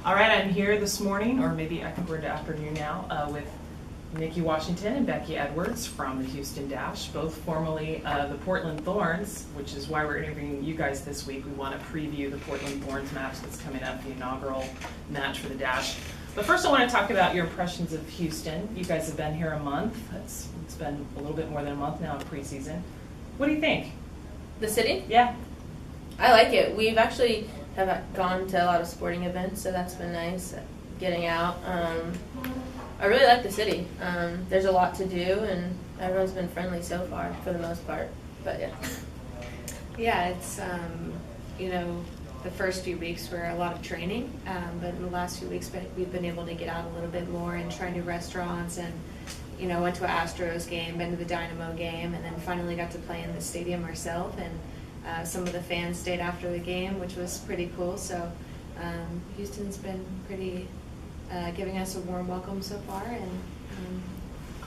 All right, I'm here this morning, or maybe I think we're in the afternoon now, with Nikki Washington and Becky Edwards from the Houston Dash, both formerly the Portland Thorns, which is why we're interviewing you guys this week. We want to preview the Portland Thorns match that's coming up, the inaugural match for the Dash. But first I want to talk about your impressions of Houston. You guys have been here a month. It's been a little bit more than a month now in preseason. What do you think? The city? Yeah. I like it. We've actually have gone to a lot of sporting events, so that's been nice getting out. I really like the city. There's a lot to do, and everyone's been friendly so far for the most part. But yeah. Yeah, it's, the first few weeks were a lot of training, but in the last few weeks we've been able to get out a little bit more and try new restaurants and, went to an Astros game, been to the Dynamo game, and then finally got to play in the stadium ourselves. And some of the fans stayed after the game, which was pretty cool. So Houston's been pretty giving us a warm welcome so far, and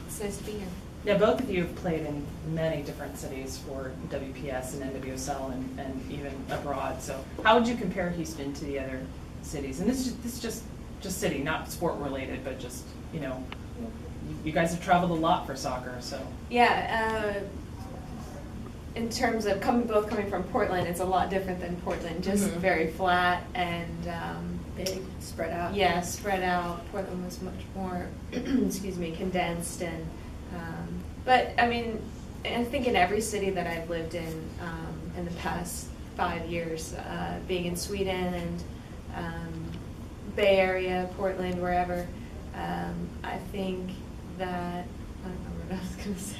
it's nice to be here. Yeah, both of you have played in many different cities for WPS and NWSL and even abroad. So how would you compare Houston to the other cities? And this is just city, not sport related, but just, you guys have traveled a lot for soccer, so. Yeah, in terms of both coming from Portland, it's a lot different than Portland, just very flat and Big, spread out. Yeah, spread out. Portland was much more, condensed. And but I mean, I think in every city that I've lived in the past 5 years, being in Sweden and Bay Area, Portland, wherever, I think that I don't know what I was going to say.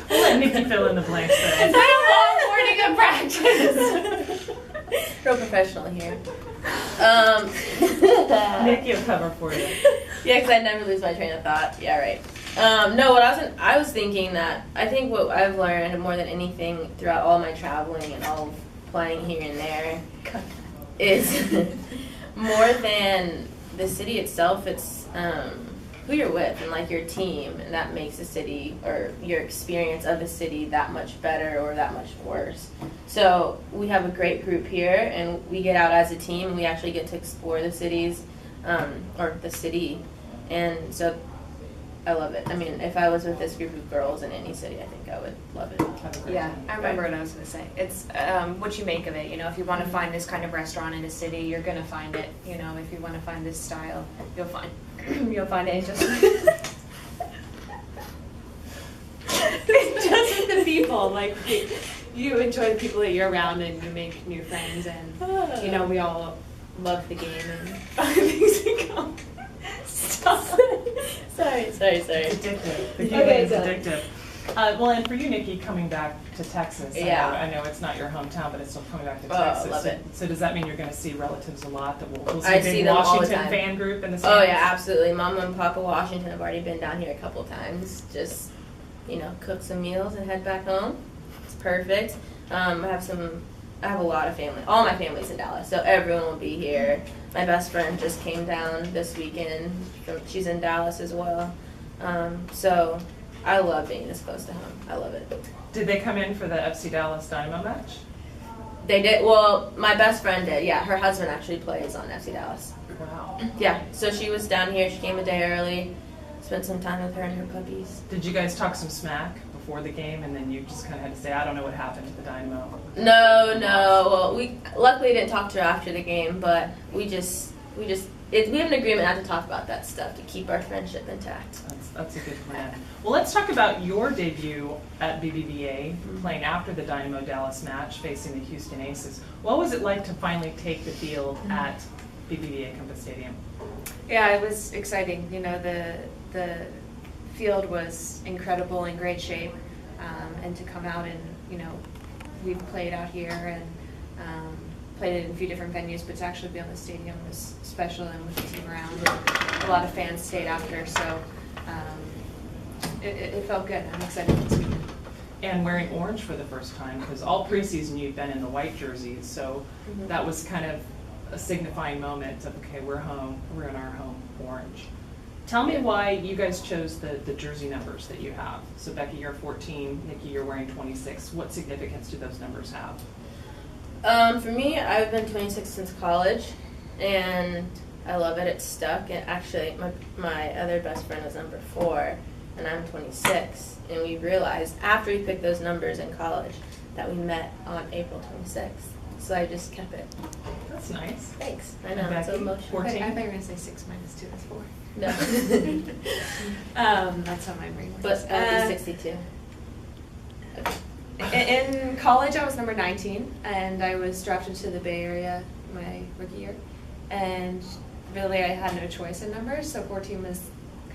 We'll let Nikki fill in the blanks there. It's been a long morning of practice. Real professional here. Nikki will cover for you. Yeah, because I never lose my train of thought. Yeah, right. No, I was thinking that I think what I've learned more than anything throughout all my traveling and all of playing here and there is more than the city itself. It's who you're with and like your team, and that makes the city or your experience of the city that much better or that much worse. So we have a great group here, and we get out as a team, and we actually get to explore the cities or the city, and so I love it. I mean, if I was with this group of girls in any city, I think I would love it. Yeah, I remember what I was going to say. It's what you make of it. If you want to find this kind of restaurant in a city, you're going to find it. If you want to find this style, you'll find it. Just with the people. Like you enjoy the people that you're around, and you make new friends, and we all love the game and things to come. Stop. Sorry. It's addictive. The game is addictive. Well, and for you, Nikki, coming back to Texas, yeah. I know it's not your hometown, but it's still coming back to Oh, Texas. I love it. So does that mean you're going to see relatives a lot? That we'll see I a see big them all the Washington time. fan group in the Oh stands? yeah, absolutely. Mama and Papa Washington have already been down here a couple times. Just cook some meals and head back home. It's perfect. I have a lot of family. All my family's in Dallas, so everyone will be here. My best friend just came down this weekend. She's in Dallas as well. So I love being this close to home. I love it. Did they come in for the FC Dallas Dynamo match? They did. Well, my best friend did. Yeah, her husband actually plays on FC Dallas. Wow. Yeah, so she was down here. She came a day early. Spent some time with her and her puppies. Did you guys talk some smack before the game, and then you just kind of had to say, I don't know what happened to the Dynamo? No. Well, we luckily didn't talk to her after the game, but we have an agreement not to talk about that stuff to keep our friendship intact. That's a good plan. Well, let's talk about your debut at BBVA, playing after the Dynamo Dallas match, facing the Houston Aces. What was it like to finally take the field at BBVA Compass Stadium? Yeah, it was exciting. The field was incredible, in great shape, and to come out and we've played out here and played it in a few different venues, but to actually be on the stadium was special, and with the team around, and a lot of fans stayed after, so it felt good. I'm excited this weekend. And wearing orange for the first time, because all preseason you've been in the white jerseys, so that was kind of a signifying moment of, okay, we're home, we're in our home orange. Tell me why you guys chose the jersey numbers that you have. So Becky, you're 14, Nikki, you're wearing 26. What significance do those numbers have? For me, I've been 26 since college, and I love it. It's stuck. And actually, my other best friend is number 4, and I'm 26. And we realized after we picked those numbers in college that we met on April 26th. So I just kept it. That's nice. Thanks. I know. And It's so Becky, emotional. 14? I thought you were going to say 6 minus 2 is 4. No. That's how my brain works. But I'll be 62. In college, I was number 19, and I was drafted to the Bay Area my rookie year. And really, I had no choice in numbers, so 14 was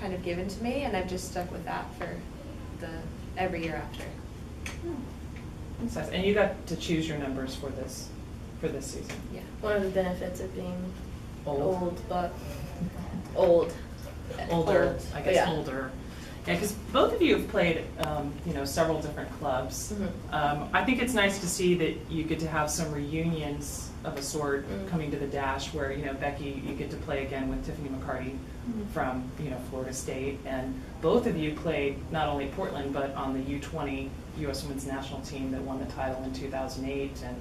kind of given to me, and I've just stuck with that for every year after. That's nice. And you got to choose your numbers for this season. Yeah. One of the benefits of being Old. but old. Older, Old. I guess. Yeah. Older. Yeah, because both of you have played, several different clubs. Mhm. I think it's nice to see that you get to have some reunions of a sort Mhm. coming to the Dash, where Becky, you get to play again with Tiffany McCarty from Florida State, and both of you played not only Portland but on the U20 U.S. Women's National Team that won the title in 2008, and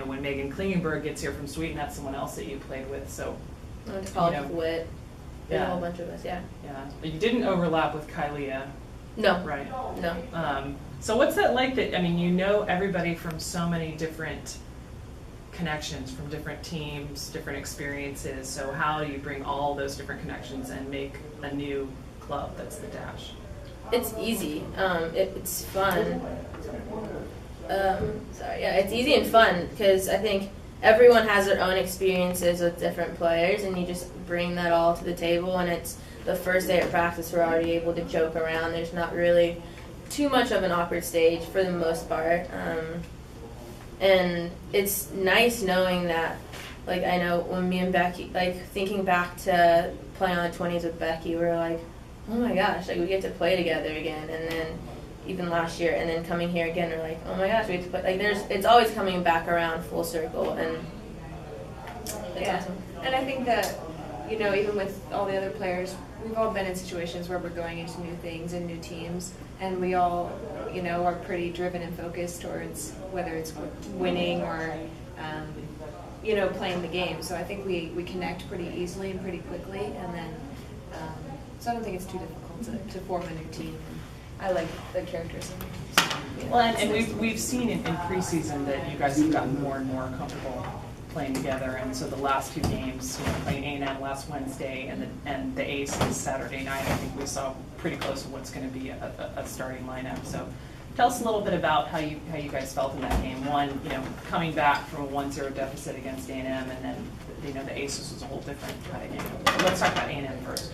when Megan Klingenberg gets here from Sweden, that's someone else that you played with. So I went to college with Whit. There's Yeah. a whole bunch of us, yeah. But you didn't overlap with Kylia, No. right? No. So what's that like that, everybody from so many different connections, from different teams, different experiences, so how do you bring all those different connections and make a new club that's the Dash? It's easy. It's fun. It's easy and fun because I think everyone has their own experiences with different players, and you just bring that all to the table, and it's the first day of practice, we're already able to joke around. There's not really too much of an awkward stage for the most part. And it's nice knowing that, I know when me and Becky, thinking back to playing on the 20s with Becky, we were like, oh my gosh, we get to play together again. And then even last year, and then coming here again, we're like, oh my gosh, we get to play. It's always coming back around full circle, and it's awesome. And I think that, even with all the other players, we've all been in situations where we're going into new things and new teams, and we all, are pretty driven and focused towards whether it's winning or, playing the game. So I think we connect pretty easily and pretty quickly, and then, so I don't think it's too difficult to form a new team. I like the characters. Well, and we've seen in preseason that you guys have gotten more and more comfortable playing together, and so the last 2 games, playing A&M last Wednesday and the Ace this Saturday night, I think we saw pretty close to what's going to be a starting lineup. So tell us a little bit about how you guys felt in that game. One, coming back from a 1-0 deficit against A&M, and then the Aces was a whole different kind of game. Let's talk about A&M first.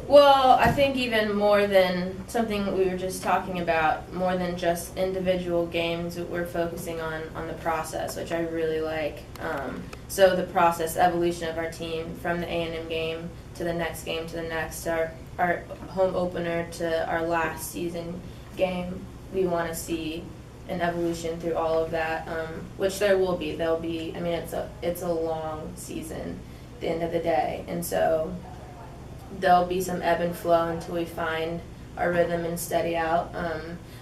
Well, I think even more than something we were just talking about, more than just individual games, we're focusing on the process, which I really like. So the process, evolution of our team from the A&M game to the next game to the next, to our home opener to our last season game. We want to see an evolution through all of that, which there will be. There'll be. I mean, it's a long season at the end of the day, and so there'll be some ebb and flow until we find our rhythm and steady out.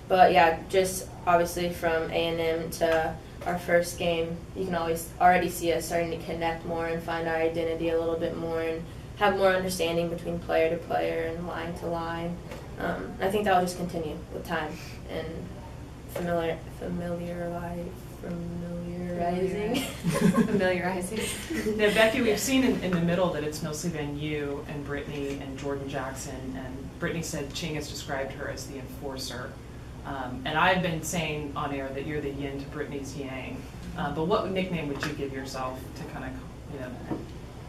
But yeah, just obviously from A&M to our first game, you can already see us starting to connect more and find our identity a little bit more and have more understanding between player to player and line to line. I think that will just continue with time and familiarizing. Familiarizing. Now, Becky, we've seen in the middle that it's mostly been you and Brittany and Jordan Jackson, and Brittany said Ching has described her as the enforcer. And I've been saying on air that you're the yin to Brittany's yang. But what nickname would you give yourself to kind of,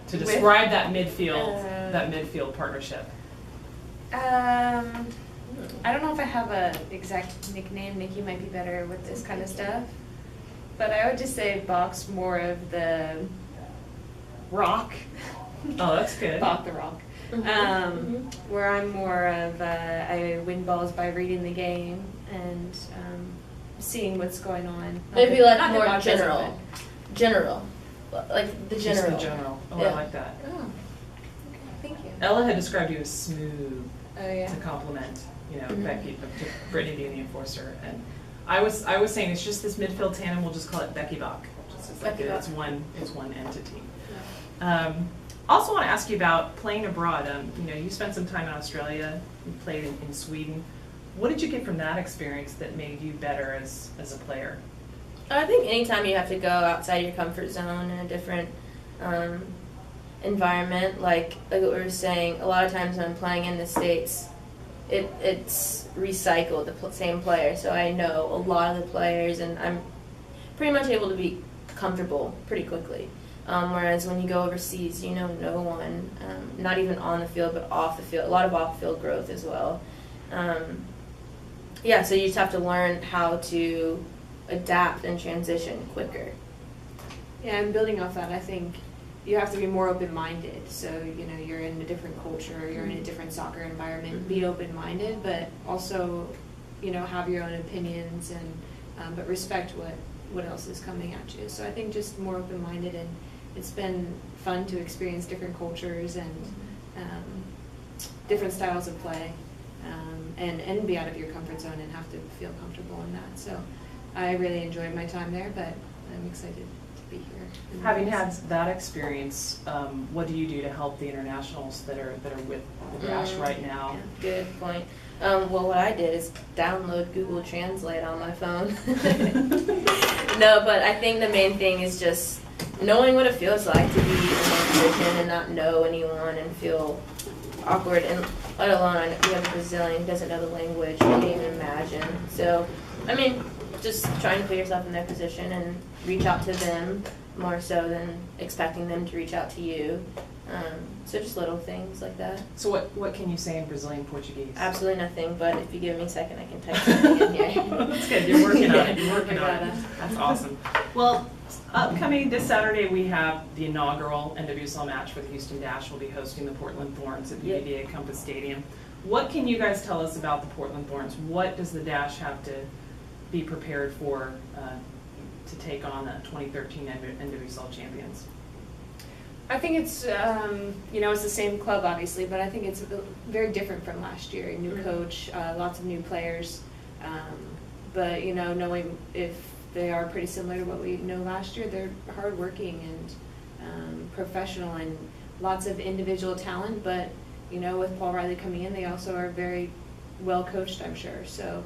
to describe that midfield partnership? I don't know if I have an exact nickname. Nikki might be better with this kind of stuff. But I would just say Bach's more of the rock. Oh, that's good. Bach the rock. Where I'm more of I win balls by reading the game and seeing what's going on. Maybe more general. General. Like the general. Just the general. Oh, yeah. I like that. Oh, okay. Thank you. Ella had described you as smooth Yeah. to compliment, Becky, to Brittany being the enforcer. And I was saying it's just this midfield tandem, we'll just call it Becky Bach. It's just Becky, it's one entity. Also want to ask you about playing abroad. You spent some time in Australia, you played in Sweden. What did you get from that experience that made you better as a player? I think anytime you have to go outside your comfort zone in a different environment, like what we were saying, a lot of times when I'm playing in the States, it's recycled, the same player. So I know a lot of the players, and I'm pretty much able to be comfortable pretty quickly. Whereas when you go overseas, you know no one, not even on the field, but off the field. A lot of off-field growth as well. So you just have to learn how to adapt and transition quicker. Yeah, and building off that, I think you have to be more open-minded. So, you're in a different culture, you're in a different soccer environment. Be open-minded, but also, have your own opinions and but respect what else is coming at you. So I think just more open-minded, and it's been fun to experience different cultures and different styles of play, and be out of your comfort zone and have to feel comfortable in that. So I really enjoyed my time there, but I'm excited to be here. Having had that experience, what do you do to help the internationals that are with the Dash right now? Good point. Well, what I did is download Google Translate on my phone. No, but I think the main thing is just knowing what it feels like to be in a position and not know anyone and feel awkward. And let alone, we have a Brazilian who doesn't know the language, I can't even imagine. So, just trying to put yourself in their position and reach out to them more so than expecting them to reach out to you. So just little things like that. So what can you say in Brazilian Portuguese? Absolutely nothing, but if you give me a second, I can type something in here. That's good. You're working on it. You're working on it. That's awesome. Well, upcoming this Saturday, we have the inaugural NWSL match for the Houston Dash. We'll be hosting the Portland Thorns at BBVA Compass Stadium. What can you guys tell us about the Portland Thorns? What does the Dash have to be prepared for to take on the 2013 NWSL champions? I think it's, it's the same club, obviously, but I think it's very different from last year. A new coach, lots of new players, but, knowing if they are pretty similar to what we know last year, they're hardworking and professional and lots of individual talent, but, with Paul Riley coming in, they also are very well coached, I'm sure. So,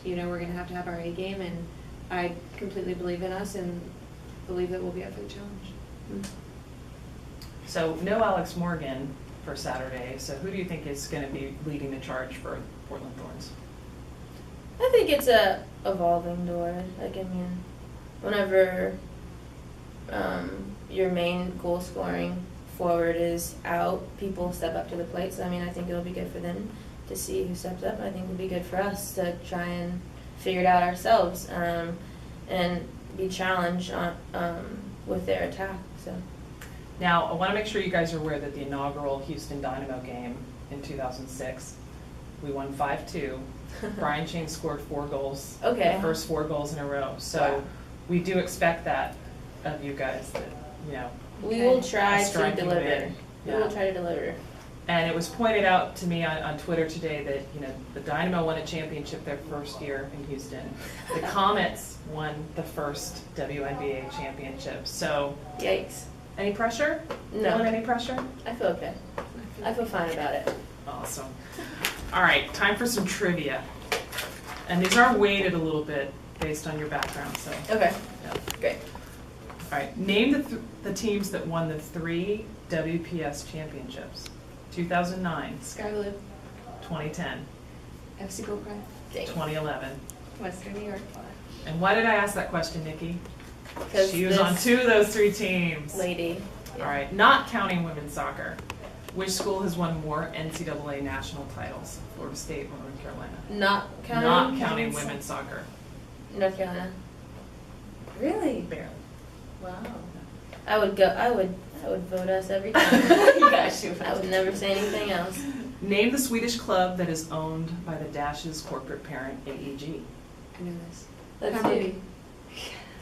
we're going to have our A game, and I completely believe in us and believe that we'll be up for the challenge. So no Alex Morgan for Saturday. So who do you think is going to be leading the charge for Portland Thorns? I think it's a evolving door. Whenever your main goal scoring forward is out, people step up to the plate. So I think it'll be good for them to see who steps up. I think it'll be good for us to try and figure it out ourselves and be challenged with their attack. So. Now, I want to make sure you guys are aware that the inaugural Houston Dynamo game in 2006, we won 5-2. Brian Chain scored 4 goals. Okay. The first 4 goals in a row. So we do expect that of you guys. That we will try to deliver. Yeah. We will try to deliver. And it was pointed out to me on Twitter today that the Dynamo won a championship their first year in Houston. The Comets won the first WNBA championship. So, yikes! Any pressure? No. Feeling any pressure? I feel okay. I feel fine about it. Awesome. All right, time for some trivia. And these are weighted a little bit based on your background. So. Okay. Yeah. Great. All right. Name the teams that won the 3 WPS championships. 2009, Sky Blue, 2010, FC Gold Pride, 2011. Western New York. And why did I ask that question, Nikki? Because she was on 2 of those 3 teams. Lady. Yeah. All right, not counting women's soccer. Which school has won more NCAA national titles? Florida State or North Carolina? Not counting women's soccer. North Carolina. Really? Barely. Wow. I would vote us every time. Yes, you would. I would never say anything else. Name the Swedish club that is owned by the Dash's corporate parent, AEG. I know this. Let's Hammarby.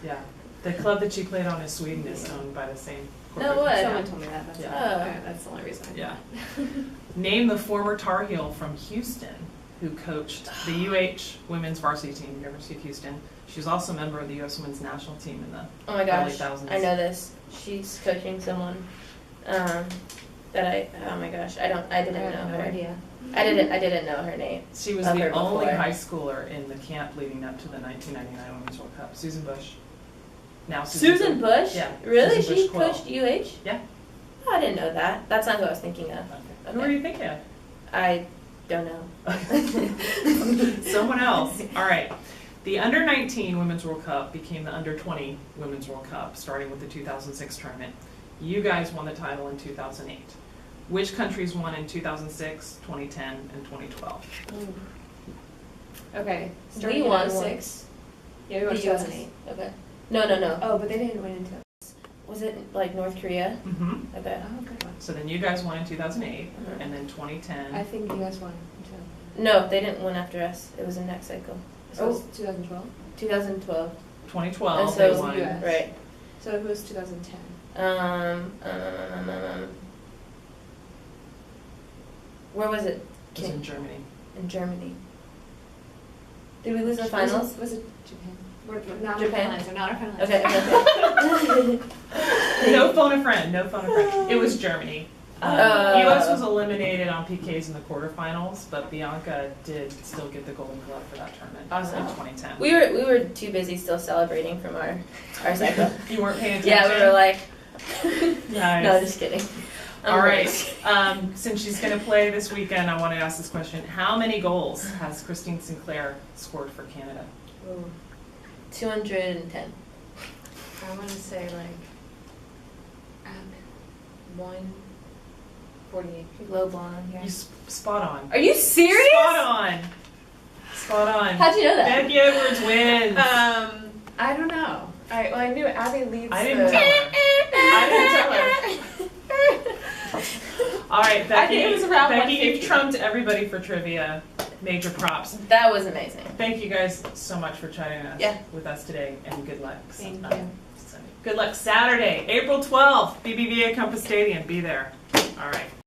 Yeah. The club that you played on in Sweden is owned by the same corporate No way. Someone told me that. That's, Yeah. okay, that's the only reason. Yeah. Name the former Tar Heel from Houston who coached the UH women's varsity team, University of Houston. She was also a member of the U.S. women's national team in the Oh my gosh, early thousands. I know this. She's coaching someone oh my gosh, I didn't I know have no her. idea. I didn't know her name. She was of the her only before. high schooler in the camp leading up to the 1999 Women's World Cup. Susan Bush. Now Susan Bush? Yeah. Really? Susan She Bush Quill. coached UH? Yeah. Oh, I didn't know that. That's not who I was thinking of. Okay. Who are you thinking of? I don't know. Someone else. All right. The Under 19 Women's World Cup became the Under 20 Women's World Cup, starting with the 2006 tournament. You guys won the title in 2008. Which countries won in 2006, 2010, and 2012? Okay. We Starting won in one. 06. Yeah, we won The 2008. Okay. No. Oh, but they didn't win into. Was it like North Korea? Mm-hmm. Okay. Oh, good one. So then you guys won in 2008, Mhm. and then 2010. I think you guys won. No, they didn't win after us. It was in next cycle. So it was 2012. 2012. 2012, And so they it was won. the US. Right. So it was 2010. Where was it? It was in Germany. In Germany. Did we lose the Was finals? it Japan? We're not Japan? our finalists. We're not our finalists. Okay. No phone a friend. No phone a friend. It was Germany. U.S. was eliminated on PKs in the quarterfinals, but Bianca did still get the Golden Glove for that tournament. Awesome. In 2010. We were too busy still celebrating from our cycle. You weren't paying attention. Yeah, we were like. Nice. No, just kidding. All right. Since she's going to play this weekend, I want to ask this question: how many goals has Christine Sinclair scored for Canada? Ooh. 210. I want to say like 148. Low blonde here. You spot on. Are you serious? Spot on. Spot on. How'd you know that? Becky Edwards wins. I don't know. I knew Abby leads. I didn't tell her. I didn't tell her. All right, Becky. think it was around Becky, 150. you've trumped everybody for trivia. Major props. That was amazing. Thank you guys so much for chatting with us today, and good luck. Thank you. Good luck Saturday, April 12th, BBVA Compass Stadium. Be there. All right.